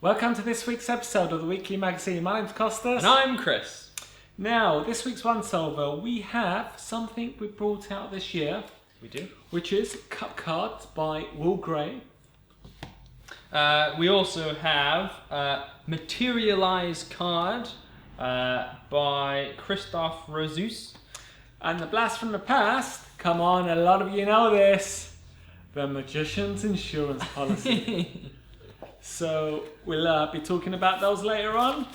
Welcome to this week's episode of the Weekly Magazine. My name's Costas. And I'm Chris. Now, this week's One Solver, we have something we brought out this year. We do. Which is Cup Cards by Will Gray. We also have Materialize Card by Christophe Rossius. And the blast from the past, come on, a lot of you know this, the Magician's Insurance Policy. So we'll be talking about those later on.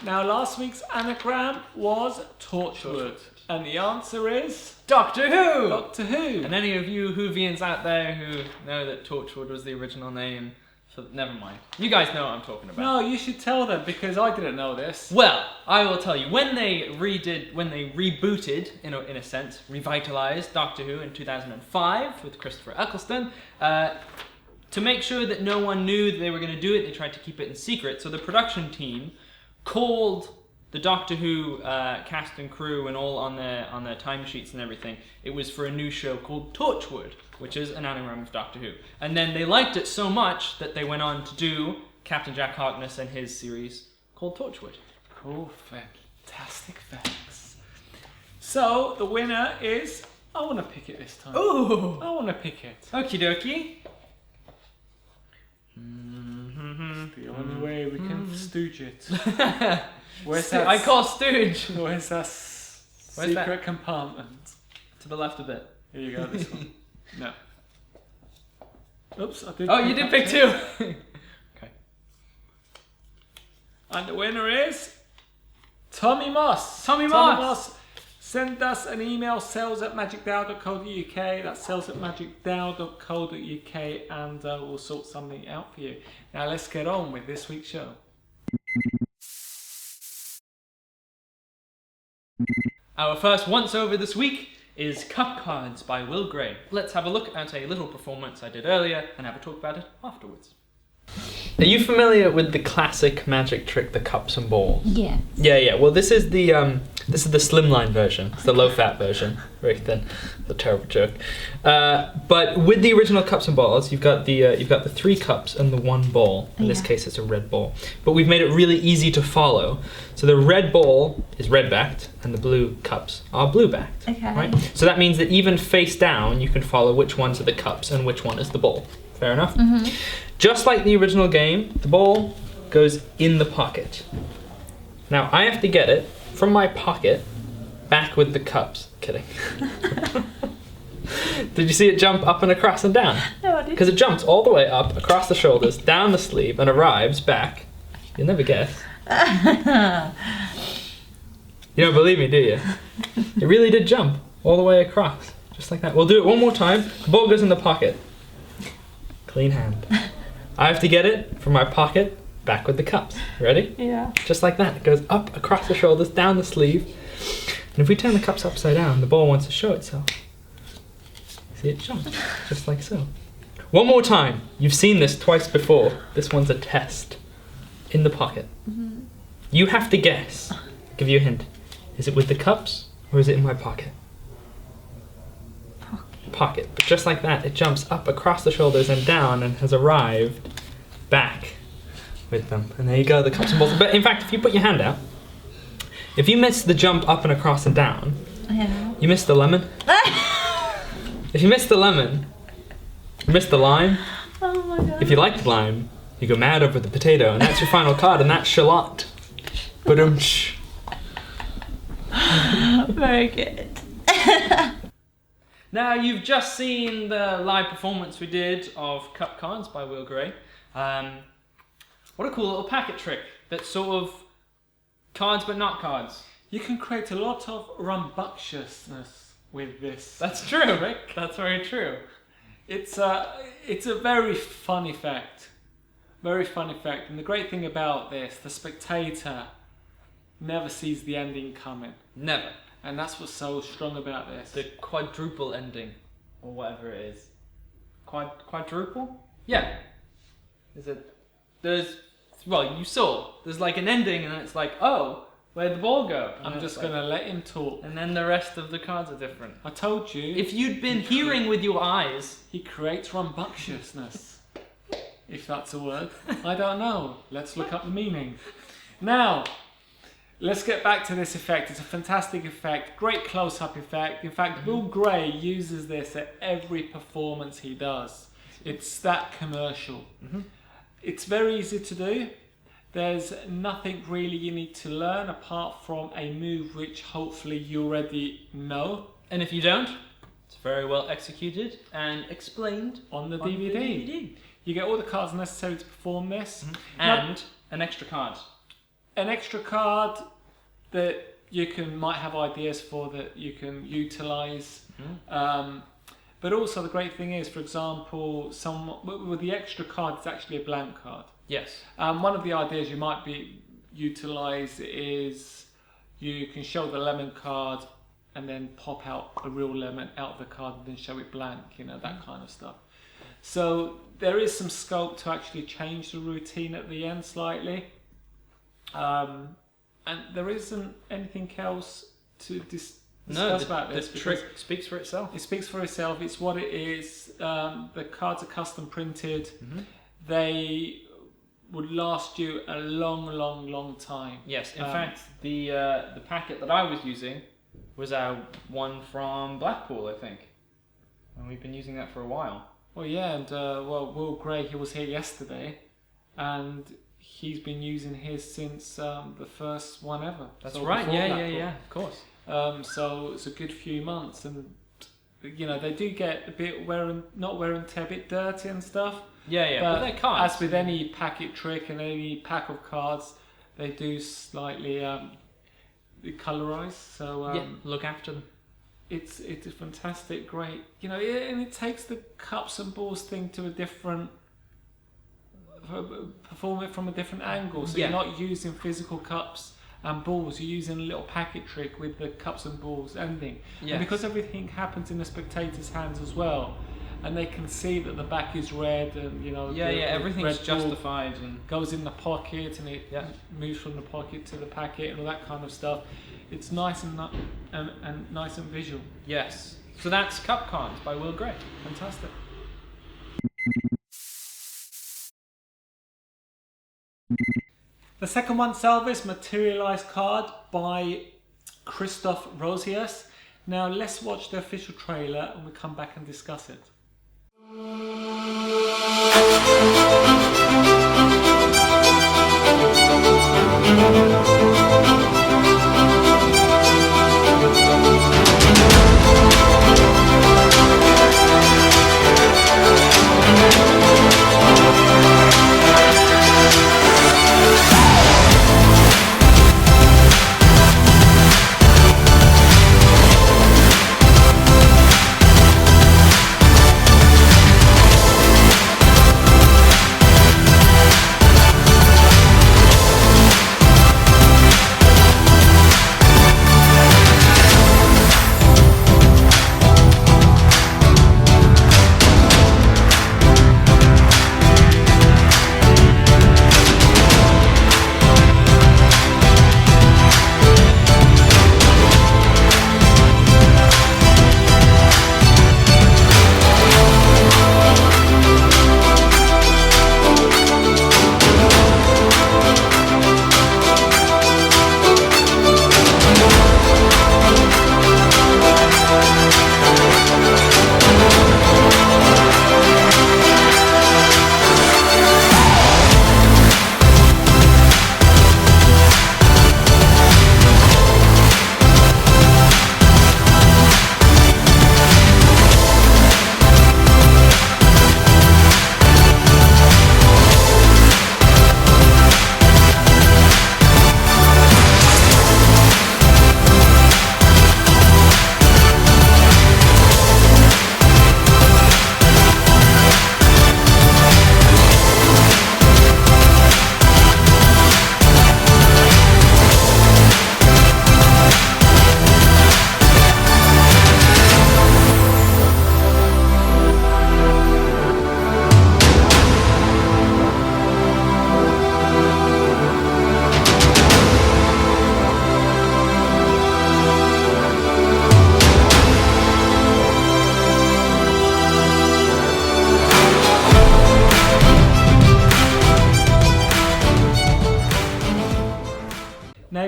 Now, last week's anagram was Torchwood. And the answer is... Doctor Who! Doctor Who! And any of you Whovians out there who know that Torchwood was the original name, so never mind. You guys know what I'm talking about. No, you should tell them, because I didn't know this. Well, I will tell you. When they rebooted, in a sense, revitalized Doctor Who in 2005 with Christopher Eccleston, to make sure that no one knew that they were going to do it, they tried to keep it in secret. So the production team called the Doctor Who cast and crew and all on their timesheets and everything. It was for a new show called Torchwood, which is an anagram of Doctor Who. And then they liked it so much that they went on to do Captain Jack Harkness and his series called Torchwood. Cool, fantastic facts. So the winner is... I want to pick it this time. Ooh! I want to pick it. Okie dokie. The only way we can stooge it. Where's that? I call stooge. Where's that secret compartment? To the left a bit. Here you go, this one. No. Oops, I did. Oh, you did pick two. Okay. And the winner is Tommy Moss. Tommy Moss. Send us an email, sales@magictao.co.uk. That's sales@magictao.co.uk, and we'll sort something out for you. Now let's get on with this week's show. Our first once-over this week is Cup Cards by Will Gray. Let's have a look at a little performance I did earlier and have a talk about it afterwards. Are you familiar with the classic magic trick, the cups and balls? Yeah. Yeah. Well, this is the slimline version. It's the low-fat version, very thin. It's a terrible joke. But with the original cups and balls, you've got the three cups and the one ball. In this case, it's a red ball. But we've made it really easy to follow. So the red ball is red-backed, and the blue cups are blue-backed. Okay. Right. So that means that even face down, you can follow which ones are the cups and which one is the ball. Fair enough? Mm-hmm. Just like the original game, the ball goes in the pocket. Now, I have to get it from my pocket back with the cups. Kidding. Did you see it jump up and across and down? No, I didn't. Because it jumps all the way up, across the shoulders, down the sleeve, and arrives back. You'll never guess. You don't believe me, do you? It really did jump all the way across, just like that. We'll do it one more time. The ball goes in the pocket. Clean hand. I have to get it from my pocket back with the cups. Ready? Yeah. Just like that. It goes up across the shoulders, down the sleeve. And if we turn the cups upside down, the ball wants to show itself. See it jump, just like so. One more time. You've seen this twice before. This one's a test. In the pocket. Mm-hmm. You have to guess. I'll give you a hint. Is it with the cups or is it in my pocket? Pocket. But just like that, it jumps up across the shoulders and down and has arrived back with them. And there you go, the cups and balls. But in fact, if you put your hand out, if you miss the jump up and across and down, you miss the lemon. If you miss the lemon, you miss the lime. Oh my god. If you like the lime, you go mad over the potato, and that's your final card, and that's shallot. Ba-dum-sh. Very good. Now, you've just seen the live performance we did of Cup Cards by Will Gray. What a cool little packet trick that's sort of cards but not cards. You can create a lot of rambunctiousness with this. That's true, Rick. That's very true. It's a very fun effect. Very fun effect. And the great thing about this, the spectator never sees the ending coming. Never. And that's what's so strong about this. The quadruple ending, or whatever it is. Quadruple? Yeah. Is it? Well, you saw. There's like an ending, and then it's like, oh, where'd the ball go? And I'm just gonna let him talk. And then the rest of the cards are different. I told you. If you'd been hearing with your eyes, he creates rambunctiousness. if that's a word. I don't know. Let's look up the meaning. Now, let's get back to this effect. It's a fantastic effect, great close-up effect. In fact, Will Gray uses this at every performance he does. It's that commercial. It's very easy to do. There's nothing really you need to learn apart from a move which hopefully you already know. And if you don't, it's very well executed and explained on the DVD. You get all the cards necessary to perform this. And an extra card. An extra card that you might have ideas for that you can utilise. But also the great thing is, for example, with the extra card, it's actually a blank card. Yes. One of the ideas you might utilise is you can show the lemon card and then pop out a real lemon out of the card and then show it blank, that kind of stuff. So there is some scope to actually change the routine at the end slightly. And there isn't anything else to discuss about this. The trick speaks for itself. It speaks for itself. It's what it is. The cards are custom printed. They would last you a long time. Yes. In fact, the packet that I was using was one from Blackpool, I think, and we've been using that for a while. Well, yeah, and Will Gray, he was here yesterday, and he's been using his since the first one ever. That's right. Yeah, of course. So it's a good few months, and they do get a bit not wear and tear, a bit dirty and stuff. Yeah, but they're cards. As with any packet trick and any pack of cards, they do slightly colorise. So look after them. It's a fantastic, great, and it takes the cups and balls thing to a different, perform it from a different angle. So you're not using physical cups and balls, you're using a little packet trick with the cups and balls ending. Yes. And because everything happens in the spectator's hands as well, and they can see that the back is red and everything's justified and goes in the pocket and it moves from the pocket to the packet and all that kind of stuff. It's nice and nice and visual. Yes. So that's Cup Cards by Will Gray. Fantastic. The second one, Salvis, Materialize Card by Christophe Rossius. Now let's watch the official trailer and we'll come back and discuss it.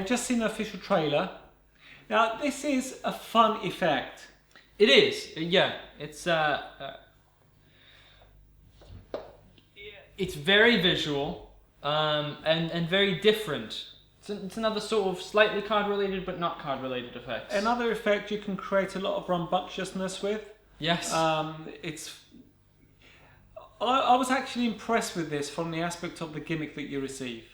just seen the official trailer. Now, this is a fun effect. It is, yeah. It's very visual and very different. It's another sort of slightly card-related but not card-related effect. Another effect you can create a lot of rambunctiousness with. Yes. I was actually impressed with this from the aspect of the gimmick that you receive.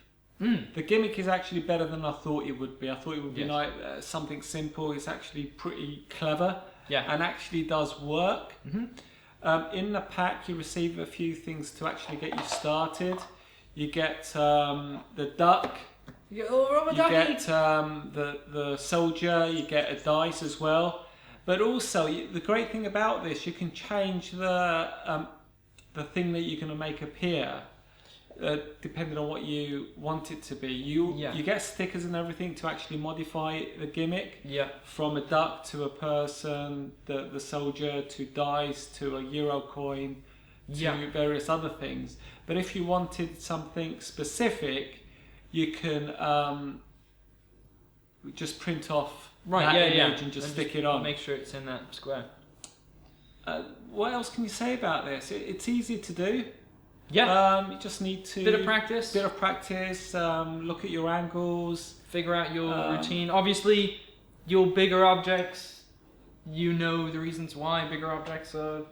The gimmick is actually better than I thought it would be. I thought it would be like something simple. It's actually pretty clever and actually does work. In the pack, you receive a few things to actually get you started. You get the duck. You get the soldier. You get a dice as well. But also, the great thing about this, you can change the thing that you're going to make appear. Depending on what you want it to be. You get stickers and everything to actually modify the gimmick. From a duck to a person, the soldier to dice to a euro coin to various other things. But if you wanted something specific, you can just print off that image and just stick it on. Make sure it's in that square. What else can you say about this? It's easy to do. You just need to bit of practice, look at your angles, figure out your routine. Obviously, your bigger objects, you know the reasons why bigger objects are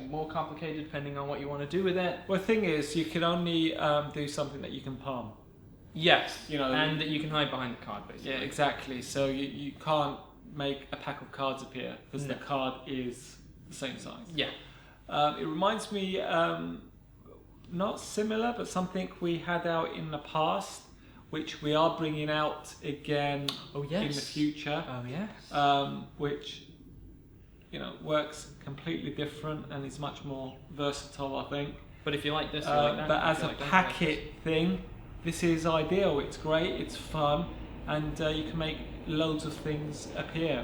more complicated depending on what you want to do with it. Well, the thing is, you can only do something that you can palm. Yes, and that you can hide behind the card, basically. Yeah, exactly. So you can't make a pack of cards appear because the card is the same size. It reminds me. Not similar, but something we had out in the past, which we are bringing out again in the future. Which works completely different and is much more versatile, I think. But if you like this, you like that. But as a packet thing, this is ideal. It's great, it's fun, and you can make loads of things appear.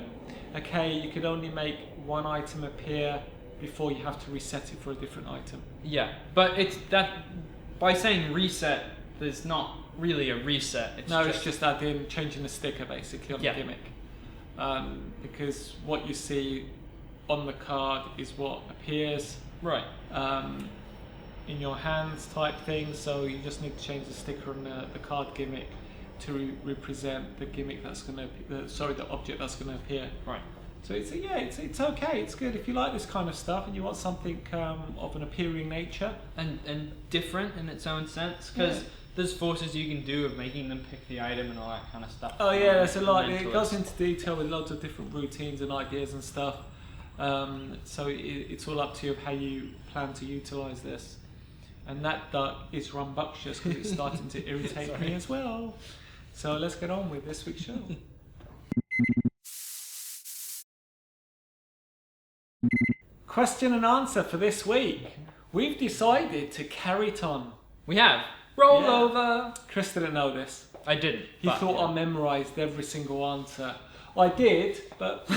Okay, you could only make one item appear before you have to reset it for a different item. But it's that by saying reset, there's not really a reset. It's just adding, changing the sticker basically on the gimmick. Because what you see on the card is what appears in your hands type thing. So you just need to change the sticker on the card gimmick to represent the gimmick that's going to, the object that's going to appear. So it's okay. It's good if you like this kind of stuff and you want something of an appearing nature and different in its own sense, because there's forces you can do of making them pick the item and all that kind of stuff. There's a lot. It goes into detail with loads of different routines and ideas and stuff. So it's all up to you of how you plan to utilize this. And that duck is rambunctious because it's starting to irritate me as well. So let's get on with this week's show. Question and answer for this week. We've decided to carry it on. We have. Roll over. Chris didn't know this. I didn't. He thought I memorised every single answer. I did, but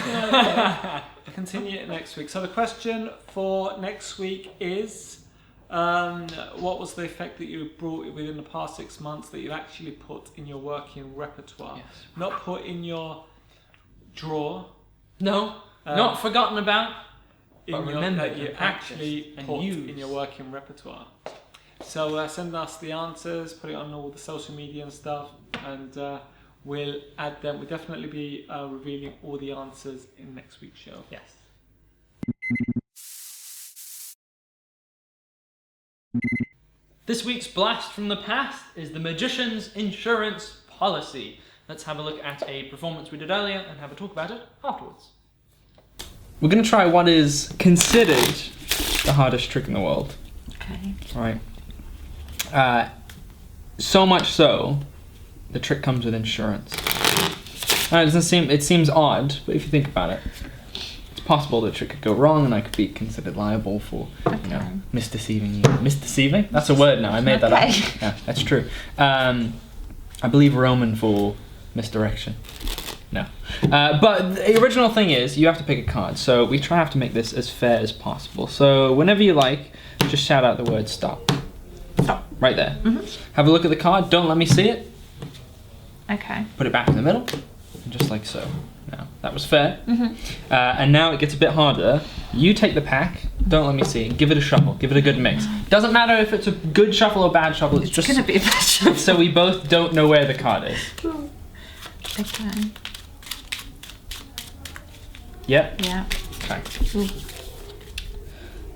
continue it next week. So the question for next week is, what was the effect that you brought within the past 6 months that you actually put in your working repertoire? Not put in your drawer. No, not forgotten about. But remember that you actually put in your working repertoire. So send us the answers, put it on all the social media and stuff, and we'll add them. We'll definitely be revealing all the answers in next week's show. Yes. This week's blast from the past is the Magician's Insurance Policy. Let's have a look at a performance we did earlier and have a talk about it afterwards. We're going to try what is considered the hardest trick in the world. Okay. Right. So much so, the trick comes with insurance. Now, it seems odd, but if you think about it, it's possible the trick could go wrong and I could be considered liable for, misdeceiving you. Misdeceiving? That's a word now, I made that up. Yeah, that's true. I believe Roman for misdirection. No. But the original thing is, you have to pick a card. So we have to make this as fair as possible. So whenever you like, just shout out the word stop. Stop. Right there. Mm-hmm. Have a look at the card. Don't let me see it. Okay. Put it back in the middle, and just like so. Now, that was fair. And now it gets a bit harder. You take the pack, don't let me see, give it a shuffle, give it a good mix. Doesn't matter if it's a good shuffle or bad shuffle, it's just gonna be a bad shuffle. so we both don't know where the card is. Okay. Yep. Yeah. Okay. Ooh.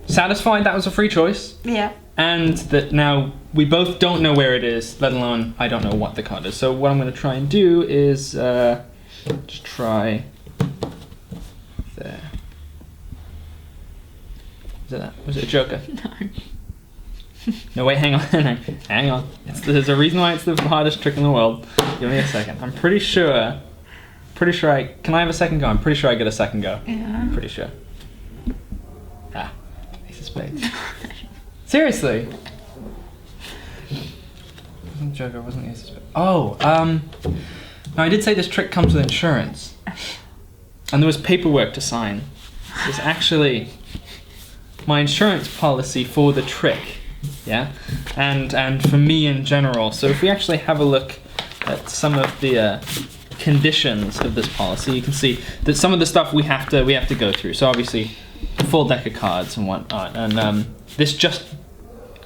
Satisfied that was a free choice, Yeah. and that now we both don't know where it is, let alone I don't know what the card is. So what I'm going to try and do is just try there. Is it that? Was it a joker? No. No, wait, hang on. Hang on. There's a reason why it's the hardest trick in the world. Give me a second. I'm pretty sure can I have a second go? I'm pretty sure I get a second go. Yeah. Pretty sure. Ah, ace of spades. Seriously? Wasn't joker, wasn't ace of spades. Oh, now I did say this trick comes with insurance. And there was paperwork to sign. There's actually my insurance policy for the trick. Yeah? And for me in general. So if we actually have a look at some of the conditions of this policy, you can see that some of the stuff we have to go through. So obviously, full deck of cards and whatnot, and this just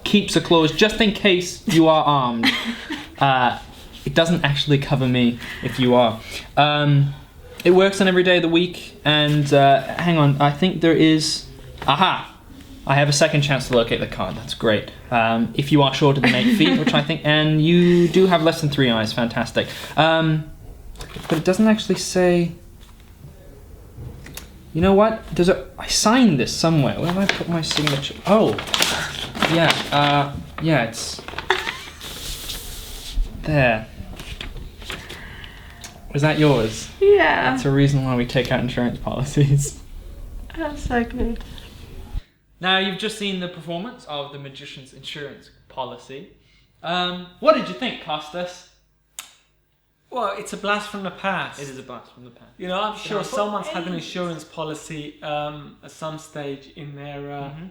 keeps a clause just in case you are armed. It doesn't actually cover me if you are. It works on every day of the week, and hang on, I think there is. Aha! I have a second chance to locate the card. That's great. If you are shorter than 8 feet, which I think, and you do have less than 3 eyes, fantastic. But it doesn't actually say. You know what? I signed this somewhere. Where did I put my signature? Oh, yeah. Yeah, it's there. Was that yours? Yeah. That's a reason why we take out insurance policies. That's so good. Now you've just seen the performance of the Magician's insurance policy. What did you think, Costas? Well, it's a blast from the past. It is a blast from the past. You know, I'm sure someone's had an insurance policy at some stage in their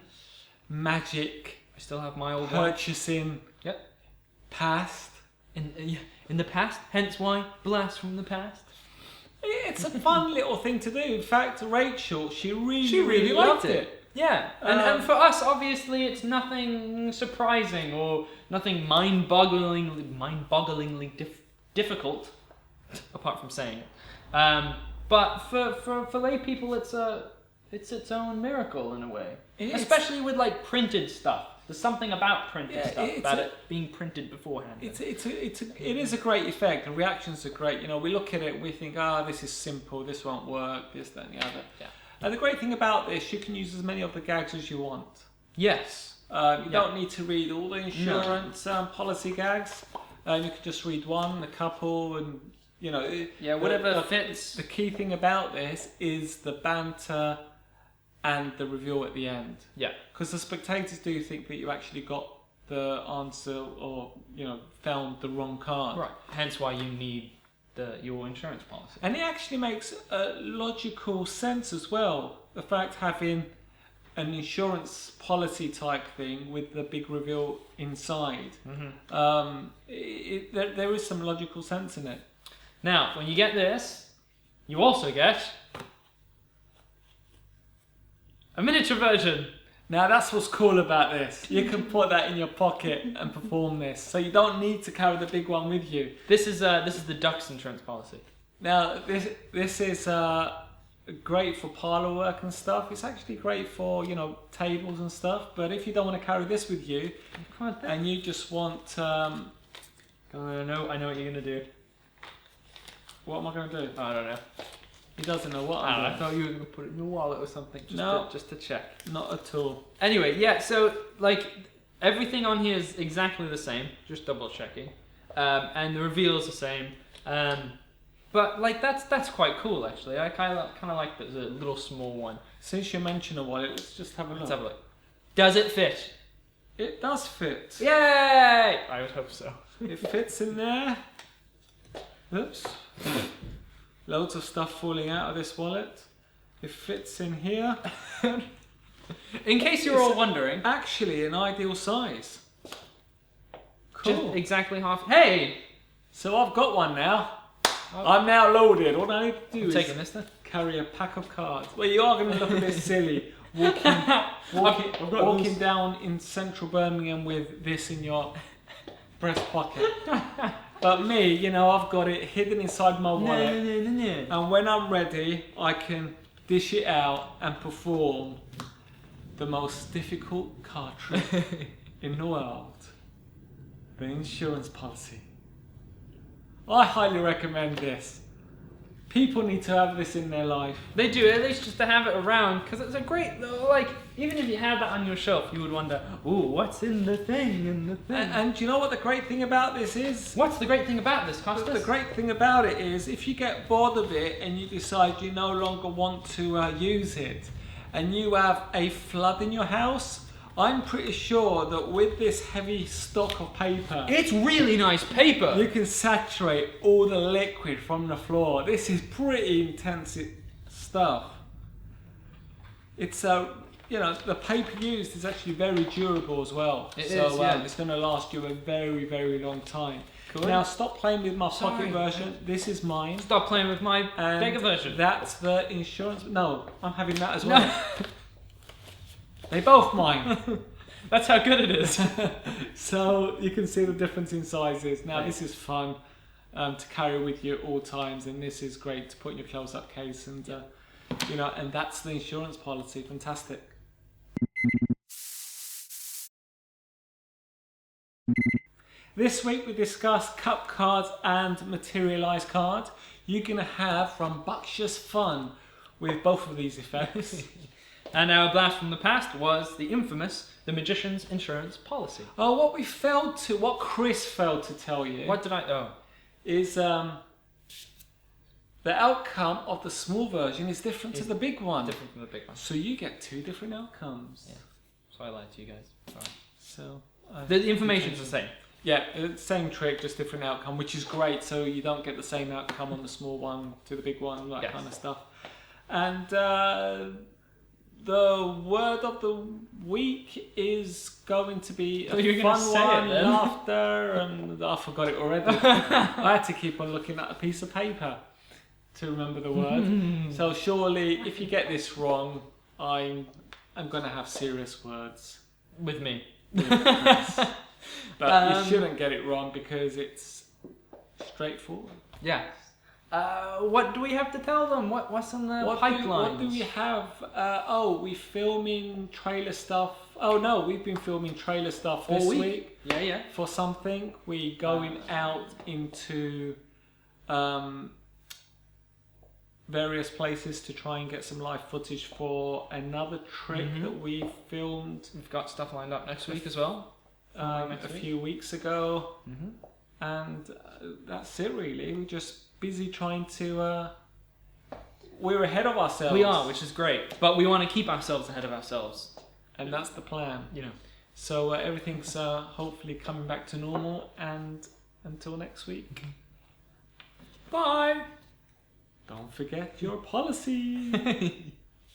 magic I still have my old one. purchasing Yep. past. In the past, hence why blast from the past. It's a fun little thing to do. In fact, Rachel, she really liked loved it. Yeah, and for us, obviously, it's nothing surprising or nothing mind-bogglingly difficult, apart from saying it. But for lay people, it's its own miracle in a way, especially with like printed stuff. There's something about printed stuff, about it being printed beforehand. It is a great effect. The reactions are great. You know, we look at it, we think, this is simple, this won't work, this, that, and the other. Yeah. And the great thing about this, you can use as many of the gags as you want. Yes. You don't need to read all the insurance policy gags. You can just read one, a couple, and you know. Whatever fits. The key thing about this is the banter and the reveal at the end. Yeah. Because the spectators do think that you actually got the answer or found the wrong card. Right. Hence why you need your insurance policy. And it actually makes a logical sense as well. The fact having an insurance policy type thing with the big reveal inside. There is some logical sense in it. Now, when you get this, you also get a miniature version. Now that's what's cool about this. You can put that in your pocket and perform this, so you don't need to carry the big one with you. This is the Ducks insurance policy. Now this is great for parlour work and stuff. It's actually great for tables and stuff. But if you don't want to carry this with you, and you just want, I know what you're gonna do. What am I going to do? I don't know. He doesn't know what I'm doing. I thought you were gonna put it in your wallet or something. Just to check. Not at all. Anyway, yeah. So like everything on here is exactly the same. Just double checking, and the reveal is the same. But like that's quite cool actually. I kind of like that there's a little small one. Since you mentioned a wallet, let's just have a look. Let's have a look. Does it fit? It does fit. Yay! I would hope so. It fits in there. Oops. Loads of stuff falling out of this wallet. It fits in here. In case you're all wondering. Actually an ideal size. Cool. Just exactly half. Hey! So I've got one now. Oh. I'm now loaded. All I need to do I'm is taking this then. carry a pack of cards. Well, you are going to look a bit silly walking down in central Birmingham with this in your breast pocket. But me, you know, I've got it hidden inside my wallet. No. And when I'm ready, I can dish it out and perform the most difficult card trick in the world. The insurance policy. I highly recommend this. People need to have this in their life. They do, at least just to have it around, because it's a great, like, even if you had that on your shelf, you would wonder, ooh, what's in the thing, And do you know what the great thing about this is? What's the great thing about this, Costas? The great thing about it is if you get bored of it and you decide you no longer want to use it and you have a flood in your house, I'm pretty sure that with this heavy stock of paper, It's really nice paper. you can saturate all the liquid from the floor. This is pretty intense stuff. It's you know, the paper used is actually very durable as well. It so is, yeah. it's going to last you a very, very long time. Cool. Now stop playing with my Sorry. pocket version. This is mine. Stop playing with my And bigger version. That's the insurance. No, I'm having that as well. They both mine. That's how good it is. So you can see the difference in sizes. Now Right. this is fun to carry with you at all times, and this is great to put in your close-up case, and you know, and that's the insurance policy. Fantastic. This week we discuss cup cards and Materialize Card. You're gonna have rambunctious fun with both of these effects. And our blast from the past was the infamous The Magician's Insurance Policy. Oh, what Chris failed to tell you. What did I... Oh. Is the outcome of the small version is different to the big one. Different from the big one. So you get two different outcomes. Yeah. So I lied to you guys. Sorry. So The information's the same. yeah, same trick, just different outcome, which is great. So you don't get the same outcome on the small one to the big one, that Yes. kind of stuff. And the word of the week is going to be So a you're gonna fun say it one, then? laughter, and I forgot it already. I had to keep on looking at a piece of paper to remember the word. So surely, if you get this wrong, I'm going to have serious words. With me. with Chris. But you Um, shouldn't get it wrong because it's straightforward. Yeah. What do we have to tell them? What's on the pipeline? What do we have? We're filming trailer stuff. Oh no, we've been filming trailer stuff this week Yeah. for something. We're going out into various places to try and get some live footage for another trick that we filmed We've got stuff lined up next week as well. a few weeks ago. And that's it really. We're just busy trying to we're ahead of ourselves. We are, which is great. But we want to keep ourselves ahead of ourselves. And that's the plan. You know. So everything's hopefully coming back to normal, and until next week. Bye! Don't forget your policy.